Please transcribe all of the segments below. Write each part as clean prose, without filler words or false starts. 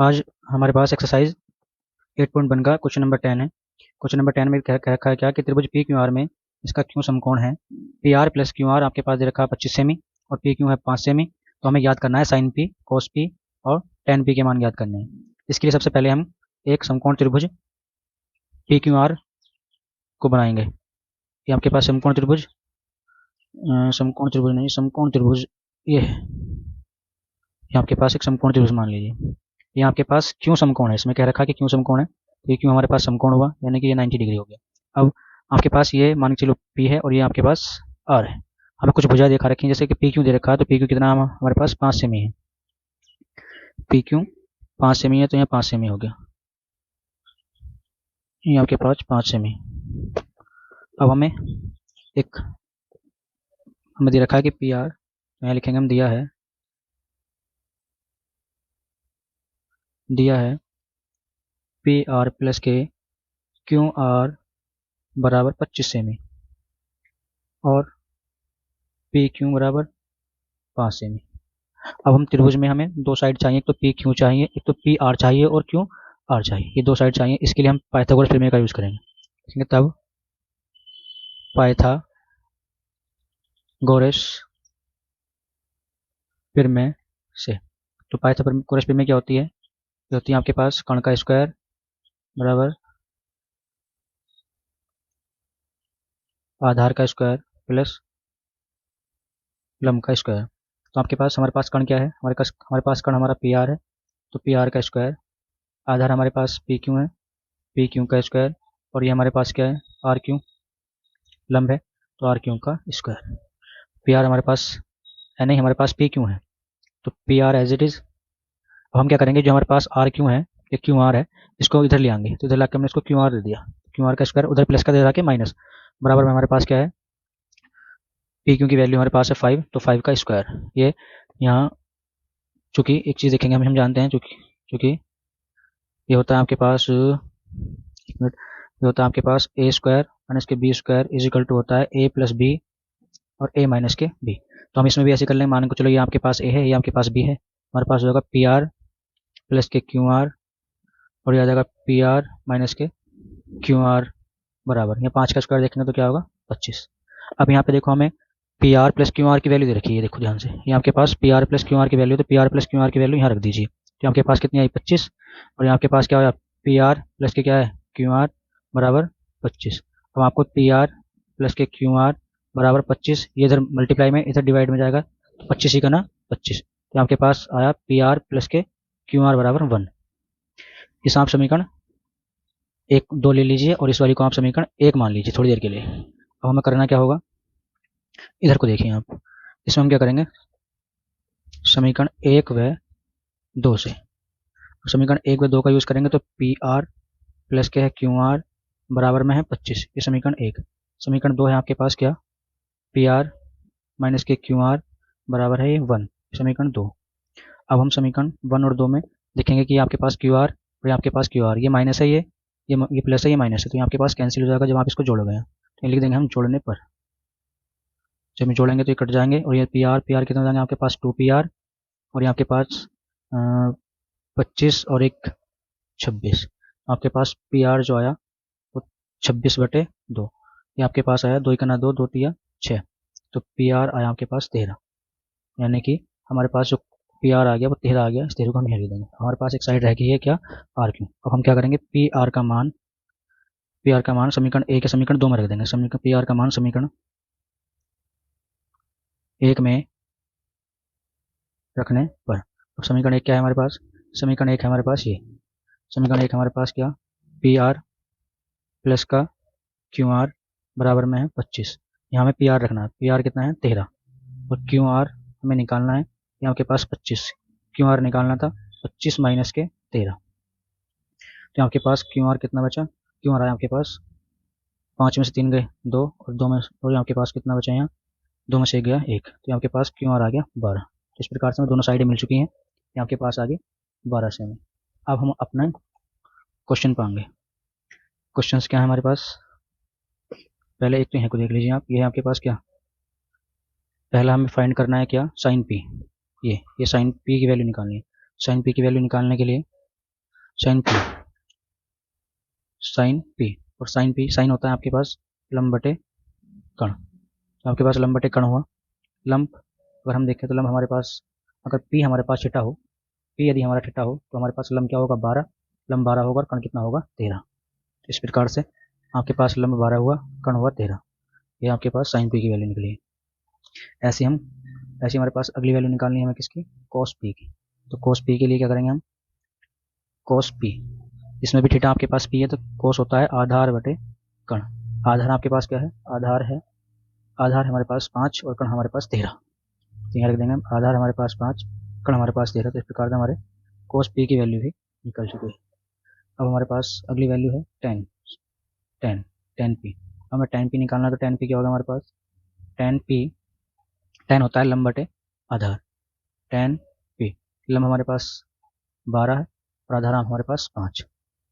आज हमारे पास एक्सरसाइज 8.1 का क्वेश्चन नंबर 10 है। क्वेश्चन नंबर 10 में कह रखा है क्या कि त्रिभुज पी क्यू आर में इसका क्यू समकोण है P R plus Q are आपके पास दे रखा है 25 सेमी और पी क्यू है 5 सेमी। तो हमें याद करना है साइन पी, कोस पी और टेन पी के मान याद करने हैं। इसके लिए सबसे पहले हम एक समकोण त्रिभुज पी क्यू आर को बनाएंगे। ये आपके पास समकोण त्रिभुज समकोण त्रिभुज ये है। ये आपके पास एक समकोण त्रिभुज मान लीजिए। ये आपके पास क्यों समकोण है, इसमें कह रखा है कि क्यों समकोण है, तो ये क्यों हमारे पास समकोण हुआ, यानी कि ये 90 डिग्री हो गया। अब आपके पास ये मान के चलो पी है और ये आपके पास आर है। हमें कुछ भुजा देखा रखी है, जैसे कि पी क्यू दे रखा है, तो पी क्यू कितना हमारे पास 5 सेमी है। पी क्यू 5 सेमी है तो यहाँ 5 सेमी हो गया, ये आपके पास 5 सेमी। अब हमें दे रखा है कि पी आर, यहाँ लिखेंगे हम दिया है पी आर प्लस के क्यू आर बराबर 25 सेमी और पी क्यू बराबर 5 सेमी। अब हम त्रिभुज में हमें दो साइड चाहिए, एक तो पी क्यू चाहिए, एक तो पी आर चाहिए और क्यू आर चाहिए। ये दो साइड चाहिए, इसके लिए हम पाइथागोरस प्रमेय का यूज करेंगे। तब पाइथागोरस प्रमेय से, तो पाइथागोरस प्रमेय क्या होती है, ये होती है आपके पास कर्ण का स्क्वायर बराबर आधार का स्क्वायर प्लस लंब का स्क्वायर। तो आपके पास हमारे पास कर्ण क्या है, हमारे पास कर्ण हमारा पी आर है, तो पी आर का स्क्वायर, आधार हमारे पास पी क्यू है, पी क्यू का स्क्वायर, और ये हमारे पास क्या है आर क्यू, लंब है, तो आर क्यू का स्क्वायर। पी आर हमारे पास है नहीं, हमारे पास पी क्यू है, तो P R as it is. अब हम क्या करेंगे, जो हमारे पास आर क्यू है, ये क्यू आर है, इसको इधर ले आएंगे, तो इधर लाके हमने इसको क्यू आर दे दिया, क्यू आर का स्क्वायर उधर प्लस का दे रहा के माइनस, बराबर में हमारे पास क्या है पी क्यू की वैल्यू हमारे पास है 5, तो 5 का स्क्वायर। ये यहाँ चूंकि एक चीज़ देखेंगे हम जानते हैं, चूंकि ये होता है आपके पास, एक मिनट, ये होता है आपके पास ए स्क्वायर माइनस के B square is equal to होता है ए प्लस बी और ए माइनस के बी। तो हम इसमें भी ऐसे कर लेंगे, मान को चलो ये आपके पास ए है, ये आपके पास बी है, हमारे पास हो जाएगा पी आर प्लस के क्यू आर और ये आ जाएगा पी आर माइनस के क्यू आर बराबर, यहाँ 5 का स्क्वायर देखेंगे तो क्या होगा 25। अब यहाँ पे देखो हमें P R plus Q R की वैल्यू दे रखी है, देखो ध्यान से, ये आपके पास P R plus Q R की वैल्यू, तो P R plus Q R की वैल्यू यहाँ रख दीजिए, तो आपके पास कितनी आई 25, और यहाँ आपके पास क्या है पी आर प्लस के क्या है क्यू आर बराबर 25। अब आपको पी आर प्लस के क्यू आर बराबर 25, ये इधर मल्टीप्लाई में इधर डिवाइड में जाएगा, तो 25 ही का ना 25, तो आपके पास आया पी आर प्लस के क्यू आर बराबर 1। इस आप समीकरण 1 2 ले लीजिए और इस वाली को आप समीकरण 1 मान लीजिए थोड़ी देर के लिए। अब हमें करना क्या होगा, इधर को देखिए आप, इसमें हम क्या करेंगे समीकरण 1 व 2 से, समीकरण 1 व 2 का यूज करेंगे, तो पी आर प्लस के है क्यू आर बराबर में है 25, ये समीकरण 1। समीकरण 2 है आपके पास क्या पी आर माइनस के क्यू आर बराबर है ये 1, समीकरण 2। अब हम समीकरण 1 और 2 में देखेंगे कि आपके पास क्यू आर और ये आपके पास क्यू आर, ये माइनस है, ये प्लस है, ये माइनस है, तो ये आपके पास कैंसिल हो जाएगा जब आप इसको जोड़ोगे, तो लिख देंगे हम जोड़ने पर, जब हम जोड़ेंगे तो ये कट जाएंगे, और ये पी आर कितना हो जाएंगे आपके पास 2 पी आर, और ये आपके पास 25 और एक 26, आपके पास पी आर जो आया वो 26/2, ये आपके पास आया 2 का 2 2 तिया 6, तो पी आर आया आपके पास 13, यानी कि हमारे पास जो पी आर आ गया वो 13 आ गया, इस 13 को हम यहाँ लिख देंगे, हमारे पास एक साइड रह गई है क्या आर क्यू। अब हम क्या करेंगे पी आर का मान समीकरण 1 के समीकरण 2 में रख देंगे, समीकरण पी आर का मान समीकरण 1 में रखने पर, अब समीकरण 1 क्या है हमारे पास, समीकरण 1 है हमारे पास ये, समीकरण 1 हमारे पास क्या पी आर प्लस का क्यू आर बराबर में है 25, यहाँ हमें पी आर रखना है, पी आर कितना है 13 और क्यू आर हमें निकालना है, यहाँ के पास 25, क्यू आर निकालना था 25 माइनस के 13, तो आपके पास क्यू आर कितना बचा, क्यू आर आया आपके पास 5 में से 3 गए 2 और 2 में, और आपके पास कितना बचा यहाँ 2 में से 1 गया 1, तो आपके पास क्यू आर आ गया 12। तो इस प्रकार से हमें दोनों साइडें मिल चुकी हैं, यहाँ आपके पास आ गए 12 सेमी। अब हम अपना क्वेश्चन पाएंगे, क्वेश्चन क्या है हमारे पास, पहले एक तो यहाँ को देख लीजिए आप, ये है आपके पास क्या, पहला हमें फाइंड करना है क्या साइन पी, ये साइन पी की वैल्यू निकालनी है। साइन पी की वैल्यू निकालने के लिए साइन पी और साइन होता है आपके पास लंब बटे कण। तो आपके पास लंब बटे कण हुआ। लंब अगर हम देखें तो लंब हमारे पास, अगर पी हमारे पास थीटा हो, पी यदि हमारा थीटा हो तो हमारे पास लंब क्या होगा 12, लंब 12 होगा और कण कितना होगा 13। तो इस प्रकार से आपके पास लंब 12 हुआ, कण हुआ 13। ये आपके पास साइन पी की वैल्यू निकली है। ऐसे हमारे पास अगली वैल्यू निकालनी है हमें किसकी, कॉस पी की। तो कॉस पी के लिए क्या करेंगे हम, कॉस पी, इसमें भी थीटा आपके पास पी है तो कॉस होता है आधार बटे कण। आधार आपके पास क्या है, आधार है हमारे पास 5 और कण हमारे पास 13। तो यहाँ रख देंगे हम आधार हमारे पास 5, कण हमारे पास 13। तो इस प्रकार से हमारे कोस पी की वैल्यू भी निकल चुकी है। अब हमारे पास अगली वैल्यू है टेन पी। हमें टेन पी निकालना है तो टेन पी क्या होगा हमारे पास, टेन होता है लंब बटे आधार। टेन पी, लंब हमारे पास 12 है और आधार हमारे पास 5।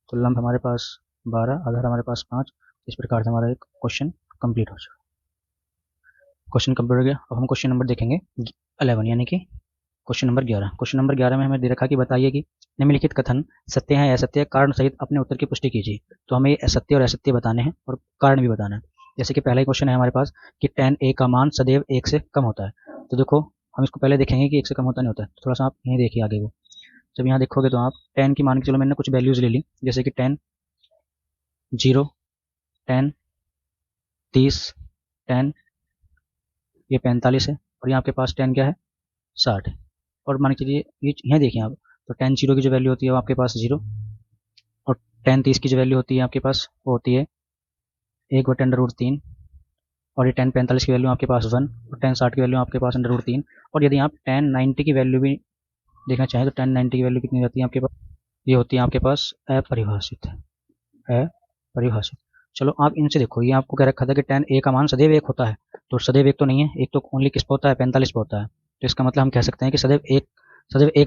तो लंब हमारे पास 12, आधार हमारे पास 5। इस प्रकार से हमारा एक क्वेश्चन कंप्लीट हो चुका। क्वेश्चन कंप्लीट हो गया। अब हम क्वेश्चन नंबर देखेंगे 11, यानी कि क्वेश्चन नंबर 11। क्वेश्चन नंबर 11 में हमें दे रखा कि बताइए कि निम्नलिखित कथन सत्य है या असत्य है, कारण सहित अपने उत्तर की पुष्टि कीजिए। तो हमें असत्य और असत्य बताने हैं और कारण भी बताना है। जैसे कि पहला ही क्वेश्चन है हमारे पास कि tan a का मान सदैव 1 से कम होता है। तो देखो हम इसको पहले देखेंगे कि 1 से कम होता नहीं होता है। तो थोड़ा सा आप यहीं देखिए आगे वो, जब यहाँ देखोगे तो आप tan की मान के, चलो मैंने कुछ वैल्यूज ले ली, जैसे कि tan 0, tan 30, tan ये 45 है और यहाँ आपके पास tan क्या है 60 है। और मान के चलिए ये यहाँ देखिए आप, तो tan 0 की जो वैल्यू होती है वो आपके पास 0 और tan 30 की जो वैल्यू होती है आपके पास वो होती है 1/√3 और ये tan 45 की वैल्यू आपके पास 1 और tan 60 की वैल्यू आपके पास √3। और यदि आप tan 90 की वैल्यू भी देखना चाहें तो tan 90 की वैल्यू कितनी होती है आपके पास, ये होती है आपके पास अपरिभाषित। चलो आप इनसे देखो, ये आपको कह रखा था कि tan a का मान सदैव 1 होता है, तो सदैव 1 तो नहीं है, एक तो ओनली किस पे होता है 45 पे होता है। तो इसका मतलब हम कह सकते हैं कि सदैव एक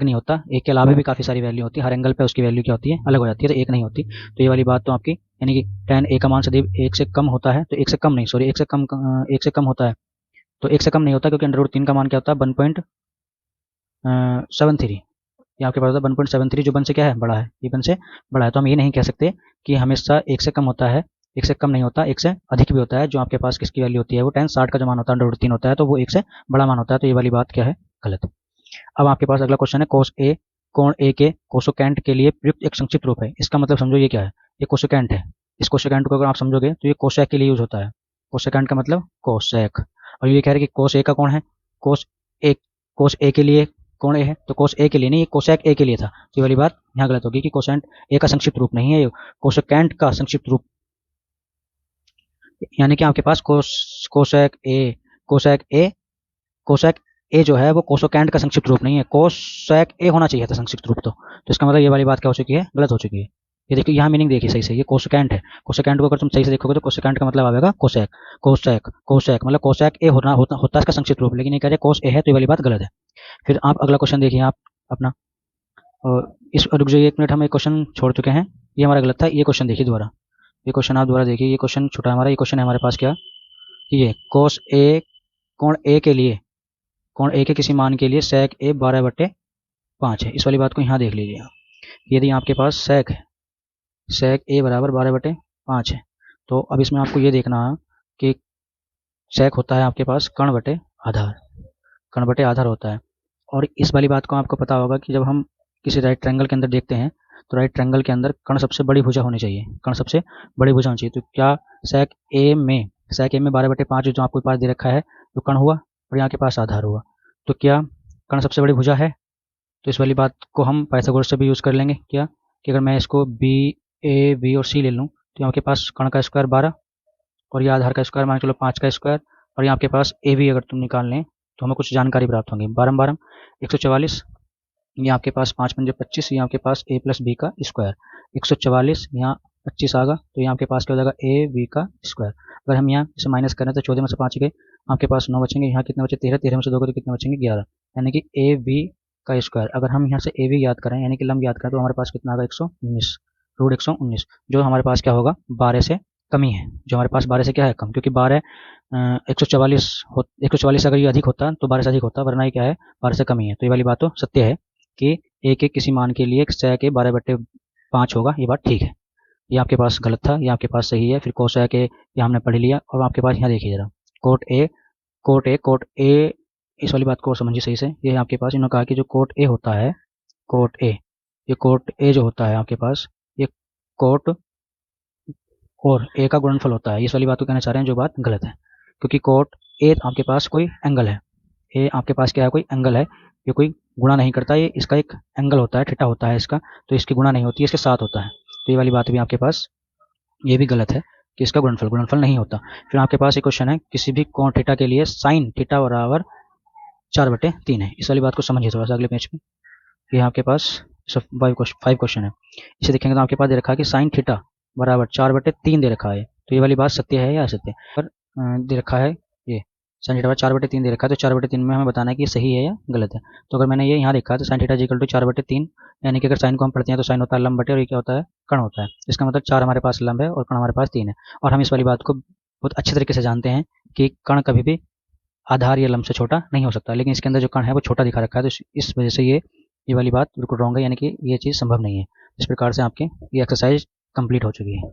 नहीं होता, एक के अलावा भी काफ़ी सारी वैल्यू होती है, हर एंगल पे उसकी वैल्यू क्या होती है अलग हो जाती है, तो एक नहीं होती। तो ये वाली बात तो आपकी, यानी कि tan a का मान सदैव 1 से कम होता है, तो 1 से कम नहीं, सॉरी 1 से कम होता है, तो 1 से कम नहीं होता क्योंकि √3 का मान क्या होता है 1.73। ये आपके पास होता है 1.73, जो 1 से क्या है बड़ा है, ये 1 से बड़ा है। तो हम ये नहीं कह सकते कि हमेशा 1 से कम होता है, 1 से कम नहीं होता, 1 से अधिक भी होता है। जो आपके पास किसकी वैल्यू होती है वो tan 60 का जो मान होता है √3 होता है, तो वो 1 से बड़ा मान होता है। तो ये वाली बात क्या है गलत। अब आपके पास अगला क्वेश्चन है कोस ए कोण ए के कोसोकेंट के लिए प्रयुक्त एक संक्षिप्त रूप है। इसका मतलब समझो ये क्या है, ये कोसोकेंट है। इस कोसोकेंट को अगर आप समझोगे तो ये कोसेक के लिए यूज होता है। कोसोकेंट का मतलब कोसेक। और ये कह रहे हैं कि कोस ए का कौन है, कोस ए के लिए कौन ए है, तो कोस ए के लिए नहीं, ये कोसेक ए के लिए था। तो ये वाली बात यहाँ गलत होगी कि कोसेंट ए का संक्षिप्त रूप नहीं है, ये कोसोकेंट का संक्षिप्त रूप, यानी कि आपके पास कोसेक ए जो है वो कोसोकेंट का संक्षिप्त रूप नहीं है, कोसेक ए होना चाहिए था संक्षिप्त रूप। तो इसका मतलब ये वाली बात क्या हो चुकी है, गलत हो चुकी है। ये देखिए यहाँ मीनिंग देखिए सही से, ये कोसोकेंट है। कोसोकेंट को अगर तुम सही से देखोगे तो कोसोकेंट का मतलब आएगा कोसेक मतलब कोसेक ए होता है इसका संक्षिप्त रूप, लेकिन ये कह रहे कोस ए है, तो ये वाली बात गलत है। फिर आप अगला क्वेश्चन देखिए आप अपना, और इस रुक जाइए 1 मिनट, हम एक क्वेश्चन छोड़ चुके हैं, ये हमारा गलत था। ये क्वेश्चन देखिए दोबारा, ये क्वेश्चन आप दोबारा देखिए, ये क्वेश्चन छूटा हमारा। ये क्वेश्चन है हमारे पास क्या, ये कोस ए कोण ए के लिए, कोण ए के किसी मान के लिए sec a 12/5 है। इस वाली बात को यहाँ देख लीजिए आप, यदि आपके पास sec a बराबर 12/5 है, तो अब इसमें आपको ये देखना है कि sec होता है आपके पास कण बटे आधार होता है। और इस वाली बात को आपको पता होगा कि जब हम किसी राइट ट्रायंगल के अंदर देखते हैं तो राइट ट्रायंगल के अंदर कण सबसे बड़ी भुजा होनी चाहिए, तो क्या sec a में 12/5 जो आपके पास दे रखा है जो कण हुआ और यहाँ के पास आधार हुआ, तो क्या कण सबसे बड़ी भुजा है। तो इस वाली बात को हम पाइथागोरस से भी यूज़ कर लेंगे क्या, कि अगर मैं इसको B और C ले लूँ तो यहाँ के पास कण का स्क्वायर 12 और ये आधार का स्क्वायर मान चलो 5 का स्क्वायर, और यहाँ के पास AB अगर तुम निकाल लें तो हमें कुछ जानकारी प्राप्त होंगी। 12 144, ये आपके पास 5 पंजे 25, ये आपके पास A + B का स्क्वायर 144, यहाँ 25 आ गया, तो यहाँ आपके पास क्या हो जाएगा AB का स्क्वायर। अगर हम यहाँ इसे माइनस करें तो 14 में से 5 गए, आपके पास 9 बचेंगे, यहाँ कितने बचे 13 में से 2 गए तो कितने बचेंगे 11, यानी कि AB का स्क्वायर। अगर हम यहाँ से AB याद करें यानी कि लंब याद करें तो हमारे पास कितना आ गया 119, √119, जो हमारे पास क्या होगा 12 से कमी है, जो हमारे पास 12 से क्या है कम, क्योंकि 144 अगर ये अधिक होता तो 12 से अधिक होता, वरना ये क्या है 12 से कमी है। तो ये वाली बात तो सत्य है कि ए के किसी मान के लिए sec a 5 होगा, ये बात ठीक है। ये आपके पास गलत था, ये आपके पास सही है। फिर कोसेक ए ये हमने पढ़ लिया। और आपके पास यहाँ देखिए ज़रा, कोट ए कोट ए, इस वाली बात को समझिए सही से। ये आपके पास इन्होंने कहा कि जो कोट ए होता है, कोट ए, ये कोट ए जो होता है आपके पास, ये कोट और ए का गुणनफल होता है। इस वाली बात को कहना चाह रहे हैं, जो बात गलत है, क्योंकि कोट ए आपके पास कोई एंगल है, ए आपके पास क्या है, कोई एंगल है, ये कोई गुणा नहीं करता, ये इसका एक एंगल होता है, थीटा होता है इसका, तो इसकी गुणा नहीं होती है, इसके साथ होता है। तो ये वाली बात भी आपके पास ये भी गलत है कि इसका गुणनफल गुणनफल नहीं होता। फिर आपके पास एक क्वेश्चन है, किसी भी कोण थीटा के लिए साइन थीटा बराबर 4/3 है। इस वाली बात को समझिए थोड़ा सा अगले पेज पे। ये आपके पास 5 क्वेश्चन है। इसे देखेंगे तो आपके पास दे रखा है कि साइन थीटा बराबर 4/3 दे रखा है। तो ये वाली बात सत्य है या असत्य? पर दे रखा है ये साइन थीटा बराबर 4/3 दे रखा है, तो 4/3 में हमें बताना है कि ये सही है या गलत है। तो अगर मैंने ये यहाँ देखा तो साइन थीटा इक्वल टू 4/3, यानी कि अगर साइन को हम पढ़ते हैं तो साइन होता है लंब बटे, और ये क्या होता है, कर्ण होता है। इसका मतलब 4 हमारे पास लंब है और कर्ण हमारे पास 3 है। और हम इस वाली बात को बहुत अच्छे तरीके से जानते हैं कि कर्ण कभी भी आधार या लंब से छोटा नहीं हो सकता, लेकिन इसके अंदर जो कण है वो छोटा दिखा रखा है, तो इस वजह से ये वाली बात बिल्कुल रॉन्ग है, यानी कि ये चीज़ संभव नहीं है। इस प्रकार से आपके ये एक्सरसाइज कंप्लीट हो चुकी है।